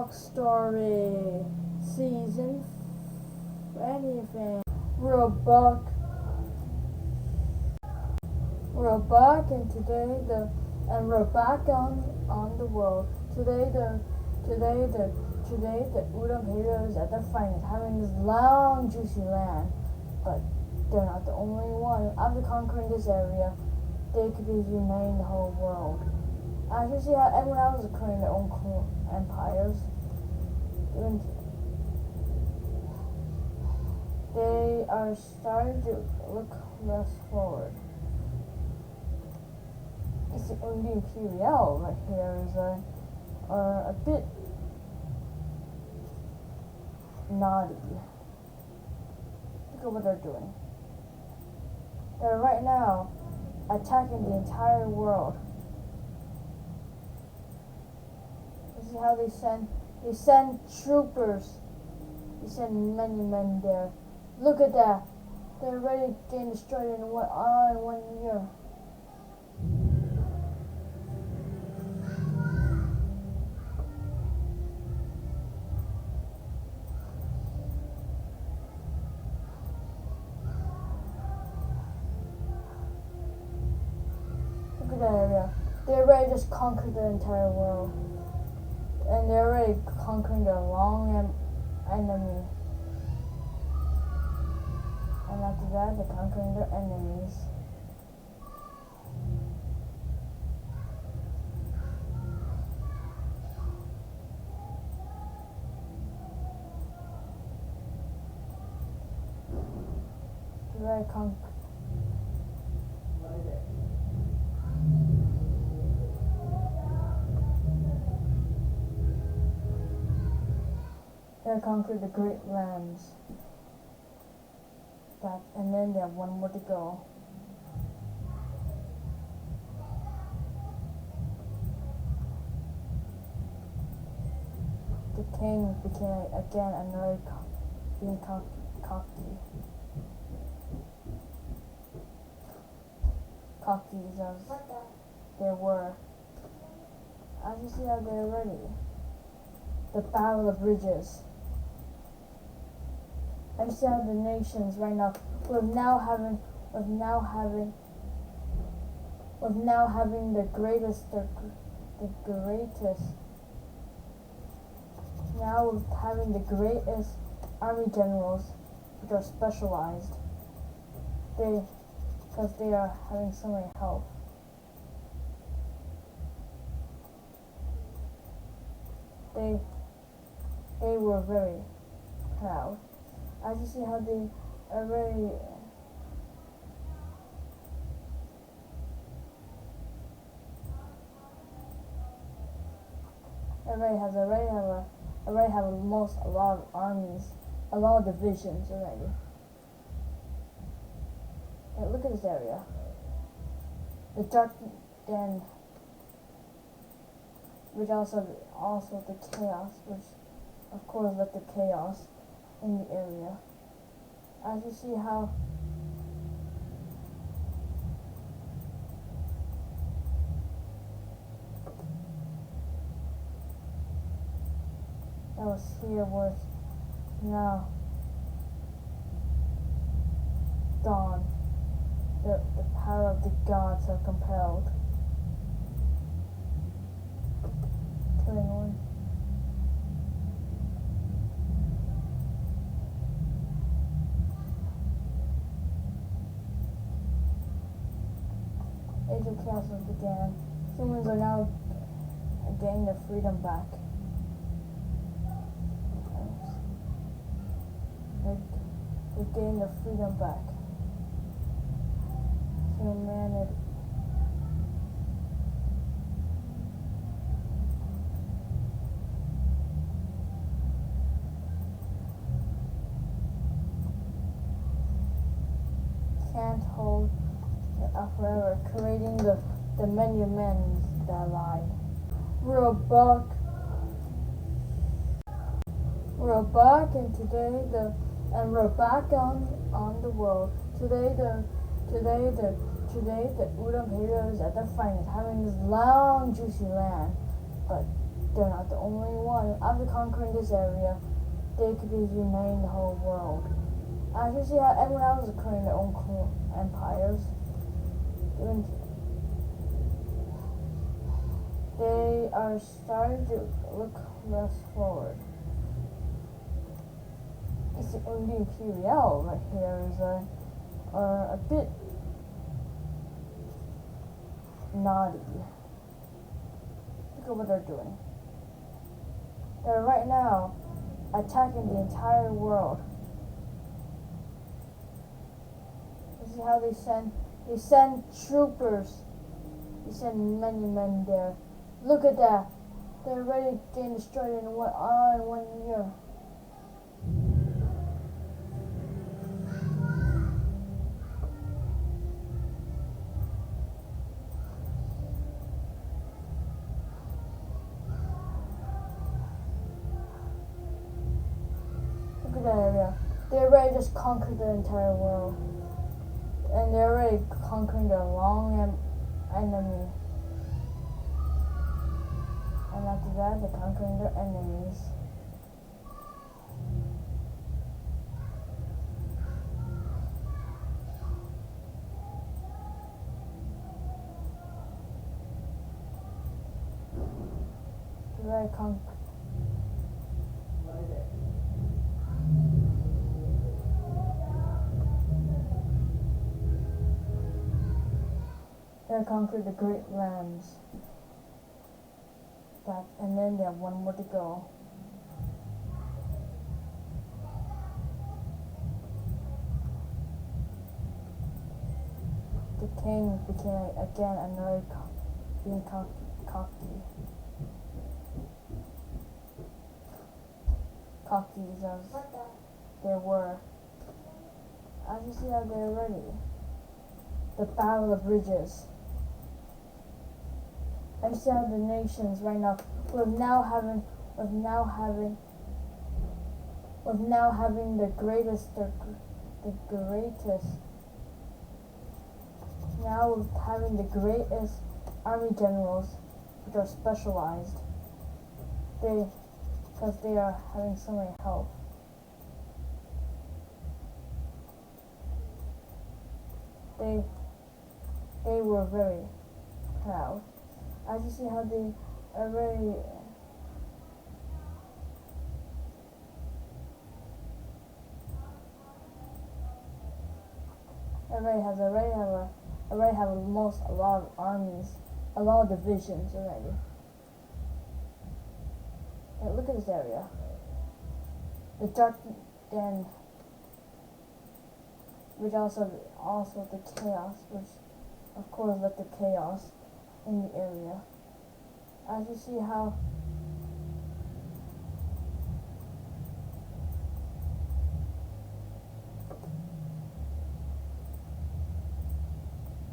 Roblox story season anything. We're back and we're back on the world. Today the udon potatoes at their finest, having this long juicy land. But they're not the only one. After conquering this area, they could be uniting the whole world. As you see how everyone else is creating their own cool empires. They are starting to look less forward. It's the Imperial right here are a bit naughty. Look at what they're doing. They're right now attacking the entire world. This is how they send troopers. They send many men there. Look at that. They're ready to get destroyed in 1 year. Look at that area. They're ready to just conquer the entire world. And they're already conquering their long enemy. And after that, they're conquering their enemies. They're conquered the Great Lands. And then they have one more to go. The king became again another being cocky. Cockies as they were. As you see how they're ready. The Battle of Bridges. And see how the nations right now with now having the greatest now with having the greatest army generals which are specialized. Because they are having so many help. They were very proud. As you see how they already have a lot of armies, a lot of divisions already. And look at this area. The Dark Den, which also the chaos, which of course led to chaos in the area. As you see how that was here was now dawn. The power of the gods are compelled. Killing one. Age of Chaos began. Humans are now gaining their freedom back. They're gaining their freedom back. Humanity. Can't hold forever, creating the many men that lie. We're back and we're back on the world. Today the udon potatoes at their finest, having this long juicy land. But they're not the only one. After conquering this area, they could be uniting the whole world. As you see how everyone else is creating their own empires. They are starting to look less forward. It's the Imperial right here is are a bit naughty. Look at what they're doing. They're right now attacking the entire world. You see how they send troopers. They send many men there. Look at that. They're already getting destroyed in 1 year. Look at that area. They already just conquered the entire world. And they're already conquering their long enemy. And after that, they're conquering their enemies. They're conquered the Great Lands. And then they have one more to go. The king became again another being cocky. Cockies as they were. As you see how they're ready. The Battle of Bridges. And see how the nations right now with now having the greatest now with having the greatest army generals which are specialized because they are having so many help. They were very proud. As you see how they already have a lot of armies, a lot of divisions already. And look at this area. The dark den, which also the chaos, which of course led to chaos in the area. As you see how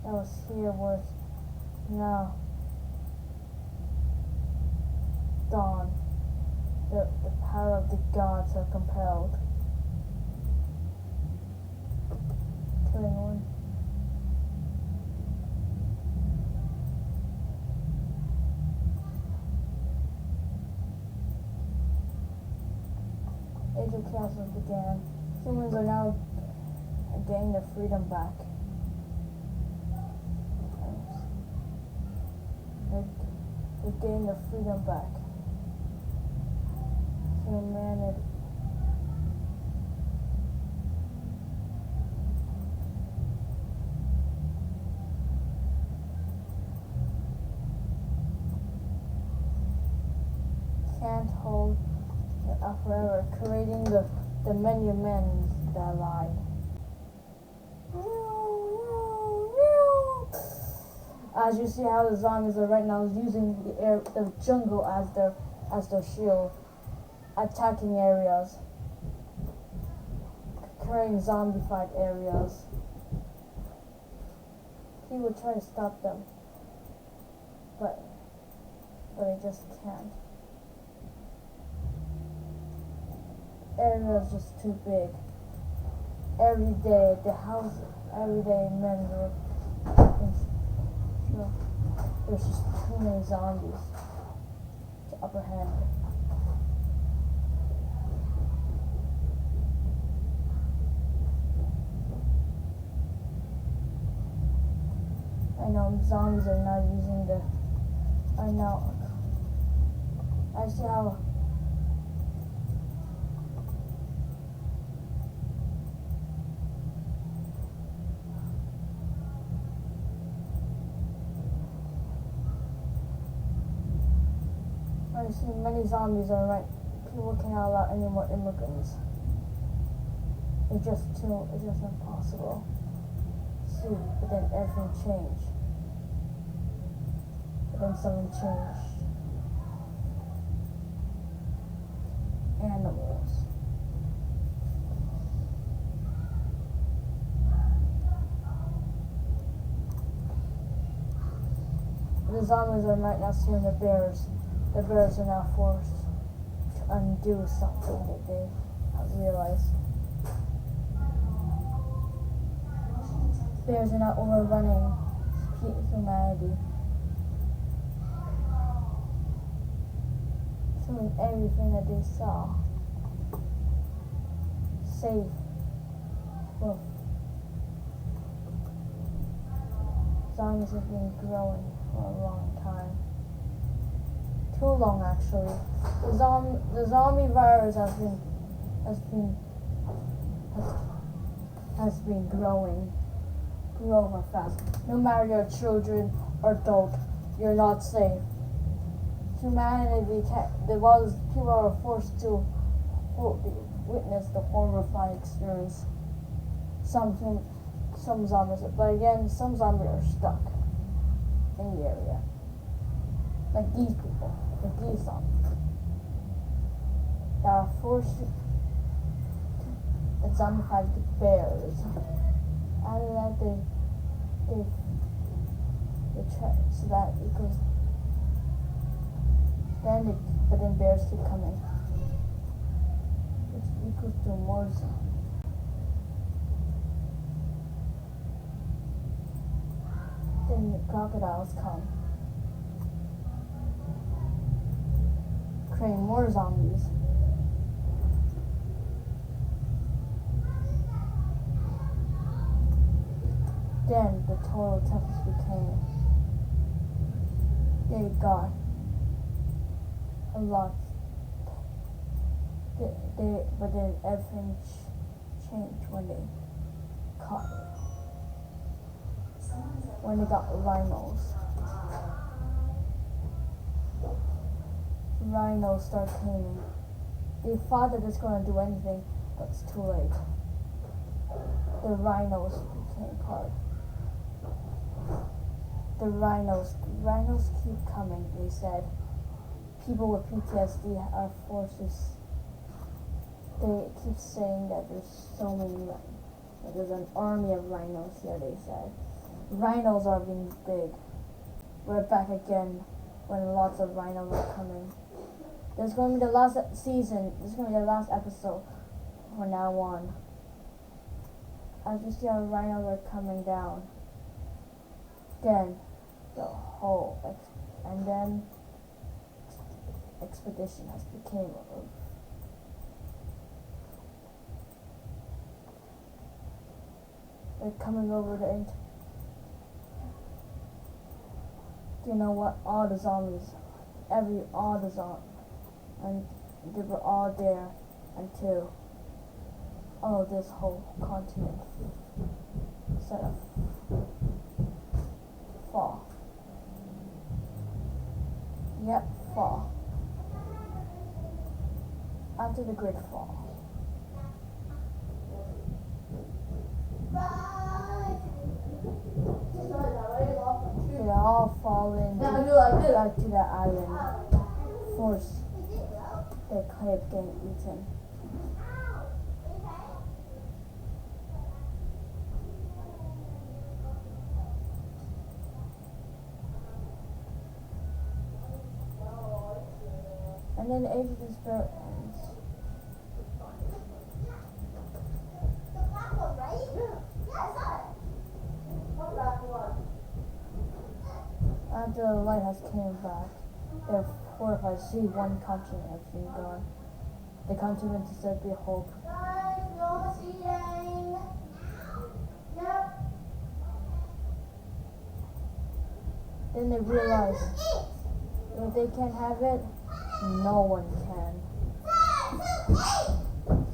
that was here was now dawn. The power of the gods are compelled. Killing one. Age of Chaos began. Humans are now getting their freedom back. They're getting their freedom back. Humanity. Can't hold forever, creating the many men that lied. As you see how the zombies are right now using the jungle as their shield, attacking areas, creating zombified areas. He would try to stop them, but he just can't. Area is just too big. Every day at the house, every day men were. There's just too many zombies. the upper hand. I know zombies are not using the. I know. I see how. I see many zombies are right. People cannot allow any more immigrants. It's just impossible. See, but then everything changed. But then something changed. Animals. The zombies are right now seeing the bears. The bears are now forced to undo something that they have realized. Bears are now overrunning humanity. Killing everything that they saw. Safe. Well, zombies have been growing for a long time. Too long, actually. The zombie virus has been growing. Grow fast. No matter you're children or adult, you're not safe. Humanity people are forced to witness the horrifying experience. Some zombies, but again, some zombies are stuck in the area. Like these people, like these zombies, that are forced to zombify the bears. After that, they try so that it goes. But then bears keep coming, which equals to more zombies. Then the crocodiles come, creating more zombies. Then the total tempest became. They got a lot. But then everything changed when they caught it. When they got rhinos. Rhinos start taming. They thought that it's going to do anything, but it's too late. The rhinos became part. The rhinos keep coming, they said. People with PTSD are forces. They keep saying that there's so many, that there's an army of rhinos here, they said. Rhinos are being big. We're back again when lots of rhinos are coming. There's going to be the last season. This is going to be the last episode from now on. As you see how rhinos are coming down. Then the whole expedition has became they're coming over you know what, all the zombies, and they were all there until this whole continent set of fall. Yep, fall. After the great fall. They all fall back to the island. Forced their clay getting eaten. And then the age of despair ends. After the lighthouse came back, They're horrified to see one continent has been gone. The continent is said to be hope. Then they realize if they can't have it, no one can.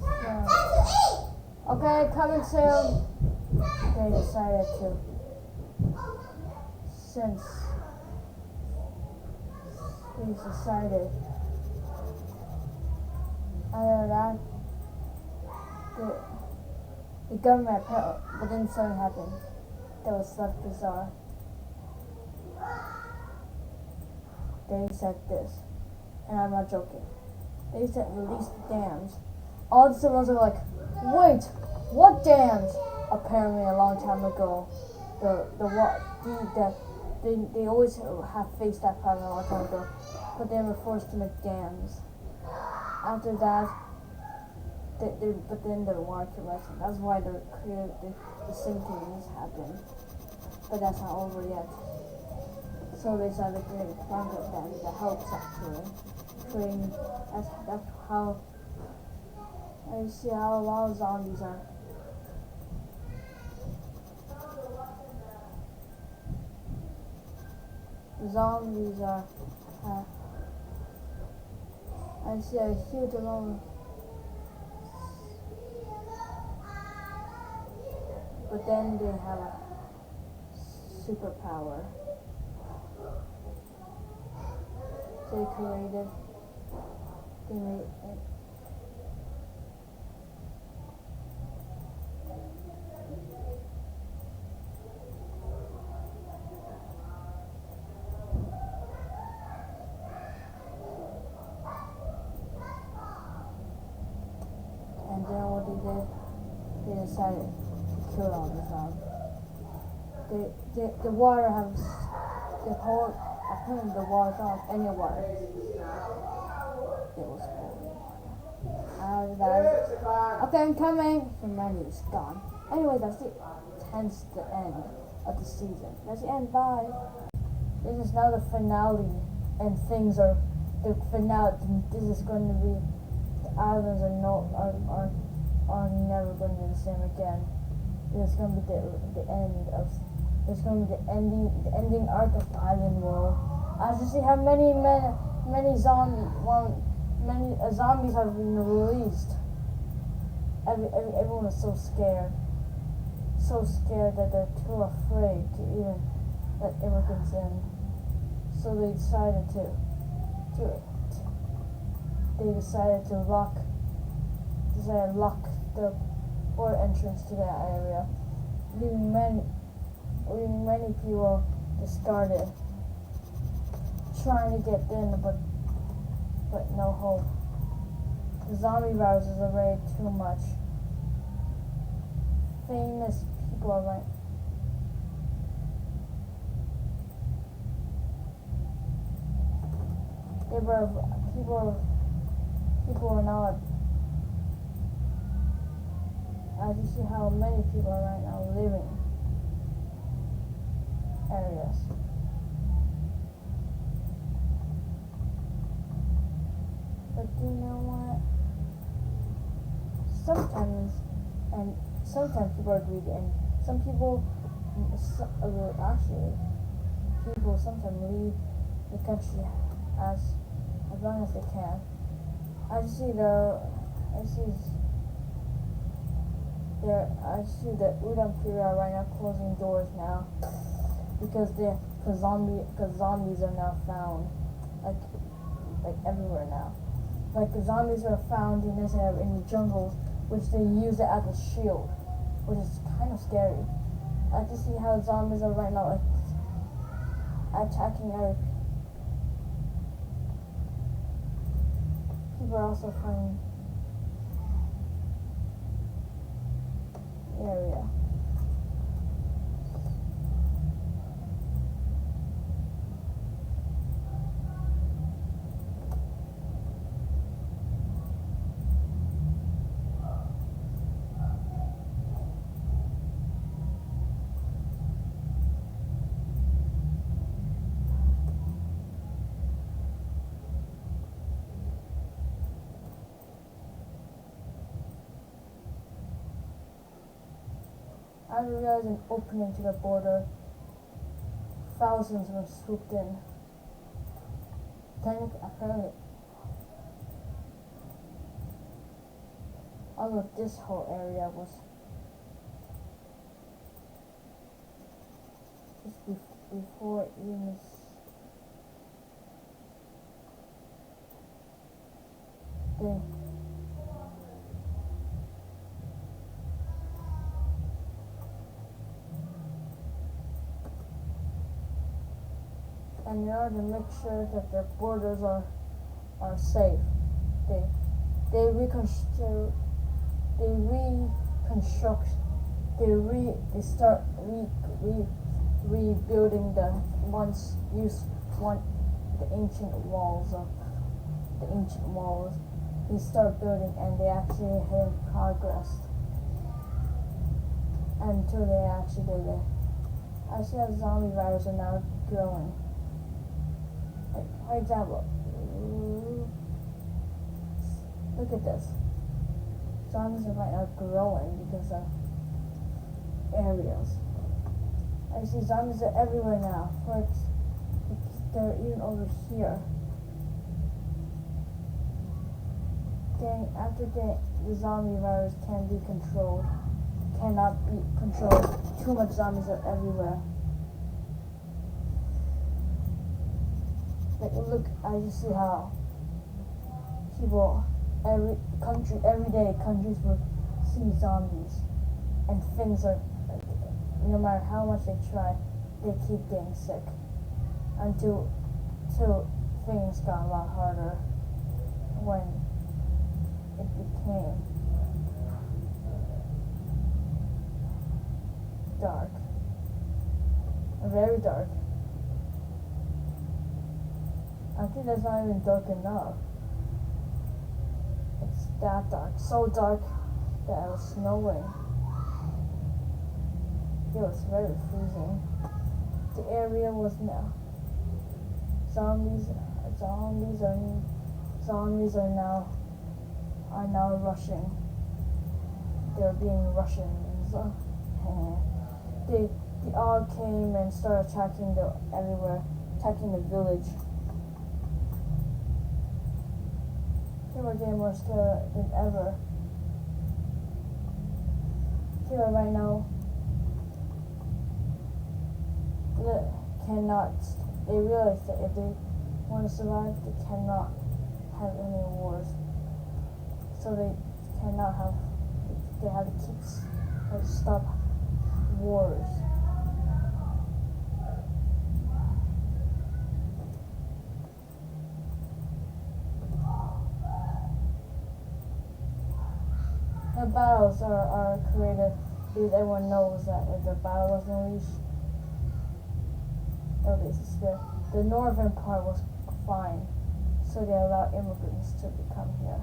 So, okay, coming soon. They decided to, since they decided, other than that, the government, but then something happened that was such bizarre. They said this, and I'm not joking. They said release the dams. All the civilians are like, wait, what dams? Apparently, a long time ago, they always have faced that problem a long time ago, but they were forced to make dams. After that, but then the water correction. That's why the sinkings happened. But that's not over yet. So they started creating concrete dams that helps actually. That's how. And you see how a lot of zombies are. Zombies are. I see a huge amount. But then they have a superpower. They created. They made it. And then what they did, they decided to kill all the zombies. The water has the whole. Apparently the water not any water. It was holy water. Okay, I'm coming. Humanity is gone. Anyway, that's the end of the season. That's the end. Bye. This is now the finale, and things are the finale. This is going to be. The islands are never going to be the same again. This is going to be the end of. It's going to be the ending arc of the island world. As you see how many zombies have been released. Everyone is so scared that they're too afraid to even let immigrants in. So they decided to lock the port entrance to that area, leaving many people discarded, trying to get in, but no hope. The zombie virus is already too much. Famous people are like. People are not. As you see how many people are right now living areas. But you know what? Sometimes people are greedy, and some people people sometimes leave the country as long as they can. I see the Udon Pira right now closing doors now because zombies are now found like everywhere now. Like the zombies are found in this area in the jungles, which they use it as a shield, which is kind of scary. I just see how zombies are right now like attacking other people. Are also finding area. As they realized an opening to the border, thousands were swooped in. Apparently, although this whole area was just before even thing. And in order to make sure that their borders are safe, they reconstruct, they start rebuilding the ancient walls. They start building, and they actually had progress until they actually did it. I see how zombie virus are now growing. Like, for example, look at this. Zombies are right now growing because of areas. I see zombies are everywhere now. Like, they're even over here. After the zombie virus cannot be controlled. Too much zombies are everywhere. Like, look, I just see how people, every day, countries will see zombies, and things are, no matter how much they try, they keep getting sick until things got a lot harder when it became dark, very dark. I think that's not even dark enough. It's that dark, so dark that it was snowing. It was very freezing. The area was now zombies are now rushing. They're being Russians. They all came and started attacking the village. They were getting more scared than ever. They are right now. They realize that if they want to survive, they cannot have any wars. So they have to stop wars. The battles are created because everyone knows that if the battle was unleashed, the northern part was fine, so they allowed immigrants to come there.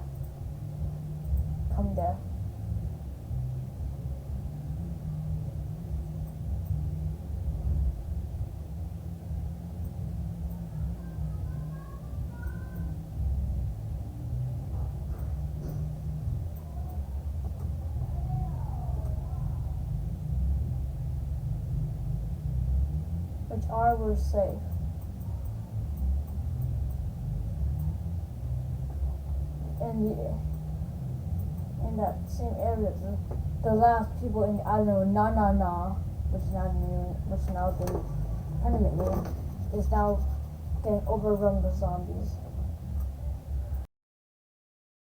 Which were safe. In that same area, the last people in the island Na, which now the tournament name, is now getting overrun with zombies.